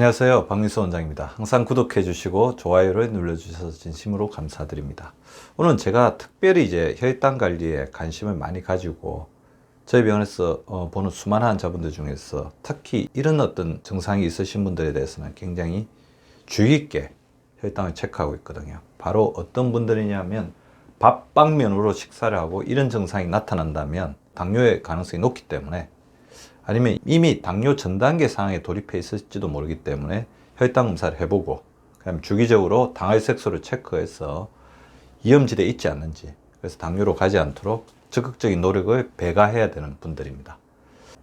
안녕하세요. 박민수 원장입니다. 항상 구독해 주시고 좋아요를 눌러주셔서 진심으로 감사드립니다. 오늘은 제가 특별히 이제 혈당 관리에 관심을 많이 가지고 저희 병원에서 보는 수많은 환자분들 중에서 특히 이런 어떤 증상이 있으신 분들에 대해서는 굉장히 주의 깊게 혈당을 체크하고 있거든요. 바로 어떤 분들이냐면 밥방면으로 식사를 하고 이런 증상이 나타난다면 당뇨의 가능성이 높기 때문에, 아니면 이미 당뇨 전 단계 상황에 돌입해 있을지도 모르기 때문에 혈당 검사를 해보고, 그다음에 주기적으로 당할 색소를 체크해서 위험지대에 있지 않는지, 그래서 당뇨로 가지 않도록 적극적인 노력을 배가해야 되는 분들입니다.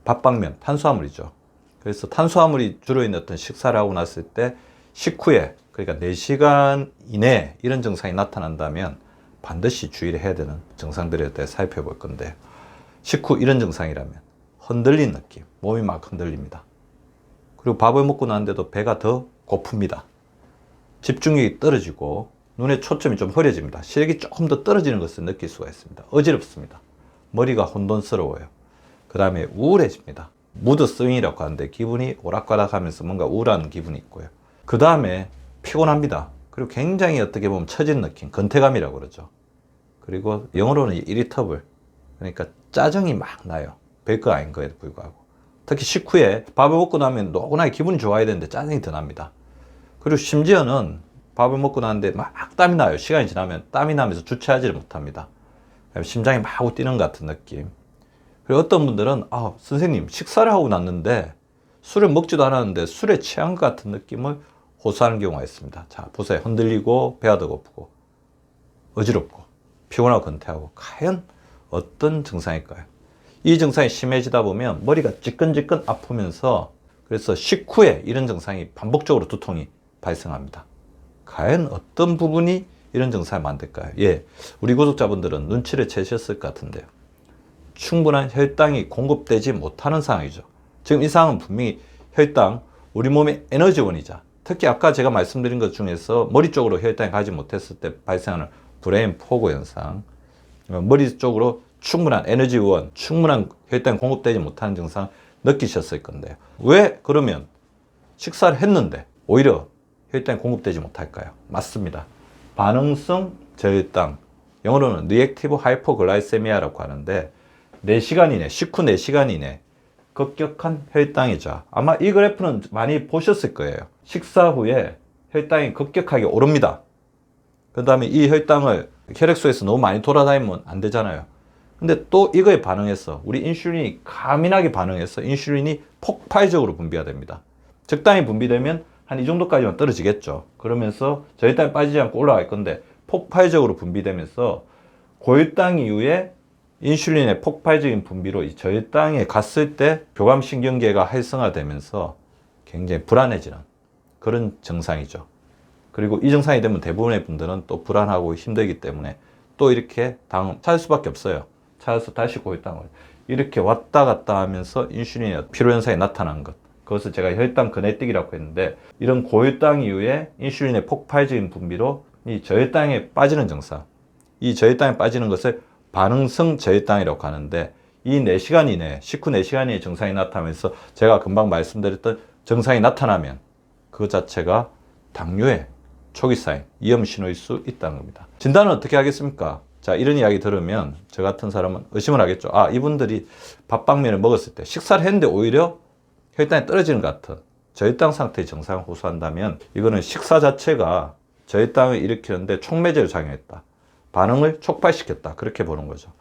밥방면, 탄수화물이죠. 그래서 탄수화물이 주로 있는 어떤 식사를 하고 났을 때 식후에, 그러니까 4시간 이내에 이런 증상이 나타난다면 반드시 주의를 해야 되는 증상들에 대해 살펴볼 건데, 식후 이런 증상이라면 흔들린 느낌, 몸이 막 흔들립니다. 그리고 밥을 먹고 나는데도 배가 더 고픕니다. 집중력이 떨어지고 눈의 초점이 좀 흐려집니다. 시력이 조금 더 떨어지는 것을 느낄 수가 있습니다. 어지럽습니다. 머리가 혼돈스러워요. 그 다음에 우울해집니다. 무드 스윙이라고 하는데 기분이 오락가락하면서 뭔가 우울한 기분이 있고요. 그 다음에 피곤합니다. 그리고 굉장히 어떻게 보면 처진 느낌, 건태감이라고 그러죠. 그리고 영어로는 irritable, 그러니까 짜증이 막 나요. 별거 아닌 거에 불구하고. 특히 식후에 밥을 먹고 나면 노곤하게 기분이 좋아야 되는데 짜증이 더 납니다. 그리고 심지어는 밥을 먹고 나는데 막 땀이 나요. 시간이 지나면 땀이 나면서 주체하지를 못합니다. 심장이 막 하고 뛰는 것 같은 느낌. 그리고 어떤 분들은 선생님 식사를 하고 났는데 술을 먹지도 않았는데 술에 취한 것 같은 느낌을 호소하는 경우가 있습니다. 자, 보세요. 흔들리고 배가 더 고프고 어지럽고 피곤하고 건태하고 과연 어떤 증상일까요? 이 증상이 심해지다 보면 머리가 찌끈찌끈 아프면서, 그래서 식후에 이런 증상이 반복적으로 두통이 발생합니다. 과연 어떤 부분이 이런 증상을 만들까요? 예, 우리 구독자분들은 눈치를 채셨을 것 같은데요. 충분한 혈당이 공급되지 못하는 상황이죠. 지금 이 상황은 분명히 혈당, 우리 몸의 에너지원이자, 특히 아까 제가 말씀드린 것 중에서 머리 쪽으로 혈당이 가지 못했을 때 발생하는 브레인 포고 현상, 머리 쪽으로 충분한 에너지원, 충분한 혈당 공급되지 못하는 증상 느끼셨을 건데요. 왜 그러면 식사를 했는데 오히려 혈당이 공급되지 못할까요? 맞습니다. 반응성 저혈당, 영어로는 Reactive Hypoglycemia라고 하는데 4시간 이내, 식후 4시간 이내 급격한 혈당 이자, 아마 이 그래프는 많이 보셨을 거예요. 식사 후에 혈당이 급격하게 오릅니다. 그 다음에 이 혈당을 혈액소에서 너무 많이 돌아다니면 안 되잖아요. 근데 또 이거에 반응해서 우리 인슐린이 가민하게 반응해서 인슐린이 폭발적으로 분비가 됩니다. 적당히 분비되면 한 이 정도까지만 떨어지겠죠. 그러면서 저혈당이 빠지지 않고 올라갈 건데 폭발적으로 분비되면서 고혈당 이후에 인슐린의 폭발적인 분비로 이 저혈당에 갔을 때 교감신경계가 활성화되면서 굉장히 불안해지는 그런 증상이죠. 그리고 이 증상이 되면 대부분의 분들은 또 불안하고 힘들기 때문에 또 이렇게 당 찾을 수밖에 없어요. 찾아서 다시 고혈당을 이렇게 왔다 갔다 하면서 인슐린의 피로현상이 나타난 것, 그것을 제가 혈당 거내뛰기라고 했는데, 이런 고혈당 이후에 인슐린의 폭발적인 분비로 이 저혈당에 빠지는 증상, 이 저혈당에 빠지는 것을 반응성 저혈당이라고 하는데, 이 4시간 이내, 식후 4시간 이내 증상이 나타나면서 제가 금방 말씀드렸던 증상이 나타나면 그 자체가 당뇨의 초기 사인, 위험 신호일 수 있다는 겁니다. 진단은 어떻게 하겠습니까? 자, 이런 이야기 들으면 저 같은 사람은 의심을 하겠죠. 이분들이 밥방면을 먹었을 때 식사를 했는데 오히려 혈당이 떨어지는 것 같은 저혈당 상태의 증상을 호소한다면, 이거는 식사 자체가 저혈당을 일으키는데 촉매제로 작용했다, 반응을 촉발시켰다, 그렇게 보는 거죠.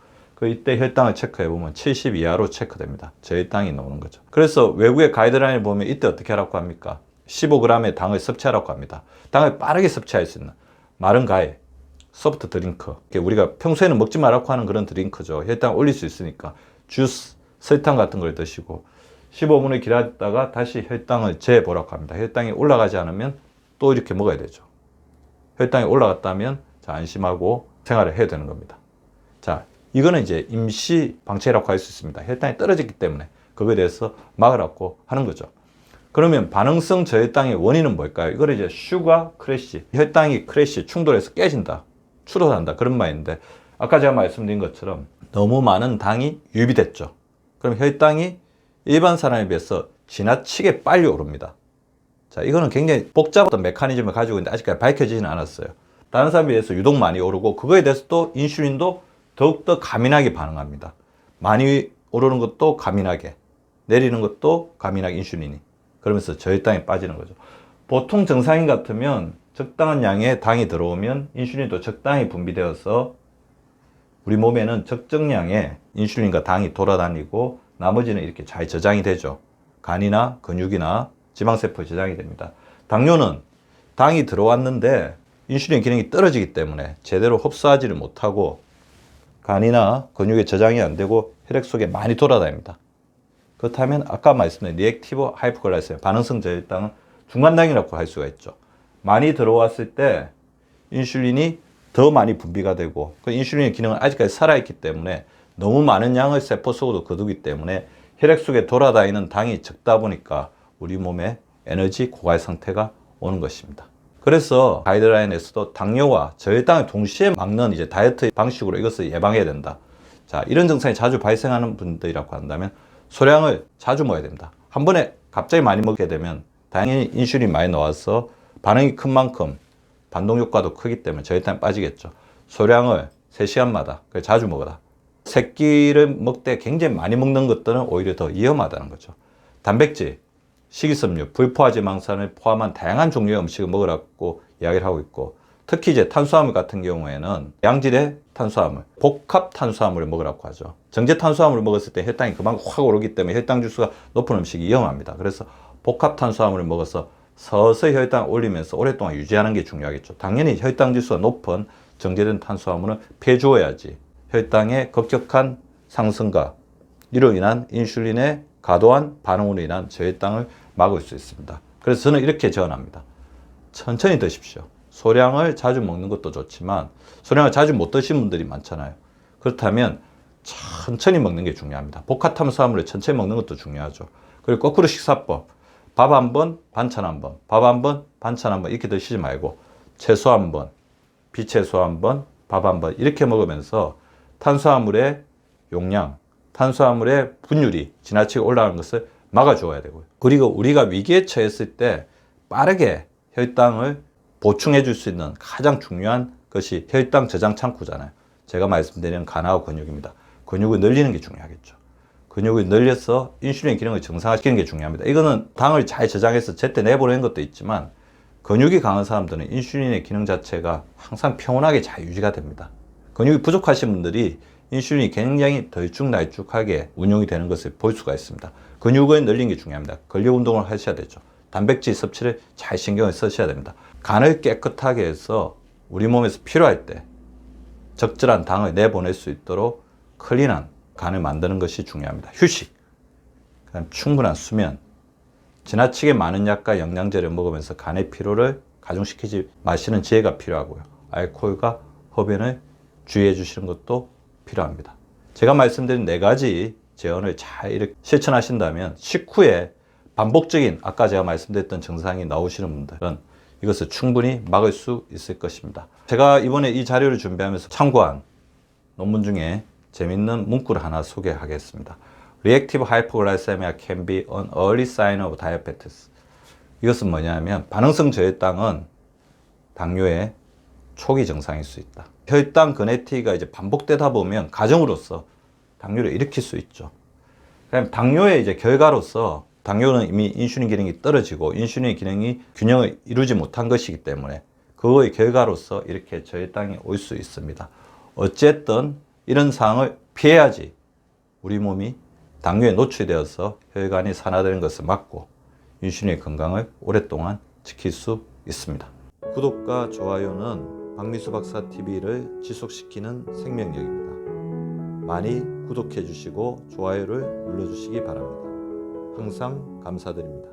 이때 혈당을 체크해 보면 70 이하로 체크됩니다. 저혈당이 나오는 거죠. 그래서 외국의 가이드라인을 보면 이때 어떻게 하라고 합니까? 15g의 당을 섭취하라고 합니다. 당을 빠르게 섭취할 수 있는 마른 과일, 소프트 드링크, 우리가 평소에는 먹지 말라고 하는 그런 드링크죠. 혈당 올릴 수 있으니까 주스, 설탕 같은 걸 드시고 15분을 기다렸다가 다시 혈당을 재보라고 합니다. 혈당이 올라가지 않으면 또 이렇게 먹어야 되죠. 혈당이 올라갔다면 안심하고 생활을 해야 되는 겁니다. 자, 이거는 이제 임시 방치라고 할 수 있습니다. 혈당이 떨어졌기 때문에 그거에 대해서 막으라고 하는 거죠. 그러면 반응성 저혈당의 원인은 뭘까요? 이걸 이제 슈가 크래시, 혈당이 크래시, 충돌해서 깨진다, 추락한다, 그런 말인데, 아까 제가 말씀드린 것처럼 너무 많은 당이 유입됐죠. 그럼 혈당이 일반 사람에 비해서 지나치게 빨리 오릅니다. 자, 이거는 굉장히 복잡한 메커니즘을 가지고 있는데 아직까지 밝혀지지는 않았어요. 다른 사람에 비해서 유독 많이 오르고 그거에 대해서 또 인슐린도 더욱더 가민하게 반응합니다. 많이 오르는 것도 가민하게, 내리는 것도 가민하게 인슐린이. 그러면서 저혈당에 빠지는 거죠. 보통 정상인 같으면 적당한 양의 당이 들어오면 인슐린도 적당히 분비되어서 우리 몸에는 적정량의 인슐린과 당이 돌아다니고 나머지는 이렇게 잘 저장이 되죠. 간이나 근육이나 지방세포에 저장이 됩니다. 당뇨는 당이 들어왔는데 인슐린 기능이 떨어지기 때문에 제대로 흡수하지를 못하고 간이나 근육에 저장이 안 되고 혈액 속에 많이 돌아다닙니다. 그렇다면 아까 말씀드린 리액티브 하이퍼글라이세미아 반응성 저혈당은 중간당이라고 할 수가 있죠. 많이 들어왔을 때 인슐린이 더 많이 분비가 되고 그 인슐린의 기능은 아직까지 살아있기 때문에 너무 많은 양을 세포 속으로 거두기 때문에 혈액 속에 돌아다니는 당이 적다 보니까 우리 몸에 에너지 고갈 상태가 오는 것입니다. 그래서 가이드라인에서도 당뇨와 저혈당을 동시에 막는 이제 다이어트 방식으로 이것을 예방해야 된다. 자, 이런 증상이 자주 발생하는 분들이라고 한다면 소량을 자주 먹어야 됩니다. 한 번에 갑자기 많이 먹게 되면 당연히 인슐린이 많이 나와서 반응이 큰 만큼 반동 효과도 크기 때문에 저혈당에 빠지겠죠. 소량을 3시간마다 자주 먹어라. 새끼를 먹되 굉장히 많이 먹는 것들은 오히려 더 위험하다는 거죠. 단백질, 식이섬유, 불포화지방산을 포함한 다양한 종류의 음식을 먹으라고 이야기를 하고 있고 특히 이제 탄수화물 같은 경우에는 양질의 탄수화물, 복합 탄수화물을 먹으라고 하죠. 정제 탄수화물을 먹었을 때 혈당이 그만큼 확 오르기 때문에 혈당 지수가 높은 음식이 위험합니다. 그래서 복합 탄수화물을 먹어서 서서히 혈당을 올리면서 오랫동안 유지하는 게 중요하겠죠. 당연히 혈당 지수가 높은 정제된 탄수화물은 피해 주어야지 혈당의 급격한 상승과 이로 인한 인슐린의 과도한 반응으로 인한 저혈당을 막을 수 있습니다. 그래서 저는 이렇게 제언합니다. 천천히 드십시오. 소량을 자주 먹는 것도 좋지만 소량을 자주 못 드시는 분들이 많잖아요. 그렇다면 천천히 먹는 게 중요합니다. 복합 탄수화물을 천천히 먹는 것도 중요하죠. 그리고 거꾸로 식사법. 밥 한 번, 반찬 한 번, 밥 한 번, 반찬 한 번 이렇게 드시지 말고 채소 한 번, 비채소 한 번, 밥 한 번 이렇게 먹으면서 탄수화물의 용량, 탄수화물의 분율이 지나치게 올라가는 것을 막아줘야 되고요. 그리고 우리가 위기에 처했을 때 빠르게 혈당을 보충해 줄 수 있는 가장 중요한 것이 혈당 저장 창구잖아요. 제가 말씀드리는 간하고 근육입니다. 근육을 늘리는 게 중요하겠죠. 근육을 늘려서 인슐린 기능을 정상화시키는 게 중요합니다. 이거는 당을 잘 저장해서 제때 내보내는 것도 있지만 근육이 강한 사람들은 인슐린의 기능 자체가 항상 평온하게 잘 유지가 됩니다. 근육이 부족하신 분들이 인슐린이 굉장히 덜쭉날쭉하게 운용이 되는 것을 볼 수가 있습니다. 근육을 늘리는 게 중요합니다. 근력 운동을 하셔야 되죠. 단백질 섭취를 잘 신경을 쓰셔야 됩니다. 간을 깨끗하게 해서 우리 몸에서 필요할 때 적절한 당을 내보낼 수 있도록 클린한 간을 만드는 것이 중요합니다. 휴식, 그다음 충분한 수면, 지나치게 많은 약과 영양제를 먹으면서 간의 피로를 가중시키지 마시는 지혜가 필요하고요. 알코올과 흡연을 주의해 주시는 것도 필요합니다. 제가 말씀드린 4가지 제언을 잘 이렇게 실천하신다면 식후에 반복적인 아까 제가 말씀드렸던 증상이 나오시는 분들은 이것을 충분히 막을 수 있을 것입니다. 제가 이번에 이 자료를 준비하면서 참고한 논문 중에 재밌는 문구를 하나 소개하겠습니다. Reactive hypoglycemia can be an early sign of diabetes. 이것은 뭐냐면 반응성 저혈당은 당뇨의 초기 증상일 수 있다. 혈당 그네티가 이제 반복되다 보면 가정으로서 당뇨를 일으킬 수 있죠. 그다음에 당뇨의 이제 결과로서 당뇨는 이미 인슐린 기능이 떨어지고 인슐린 기능이 균형을 이루지 못한 것이기 때문에 그거의 결과로서 이렇게 저혈당이 올 수 있습니다. 어쨌든 이런 상황을 피해야지 우리 몸이 당뇨에 노출되어서 혈관이 산화되는 것을 막고 인슐린의 건강을 오랫동안 지킬 수 있습니다. 구독과 좋아요는 박미수 박사 TV를 지속시키는 생명력입니다. 많이 구독해 주시고 좋아요를 눌러 주시기 바랍니다. 항상 감사드립니다.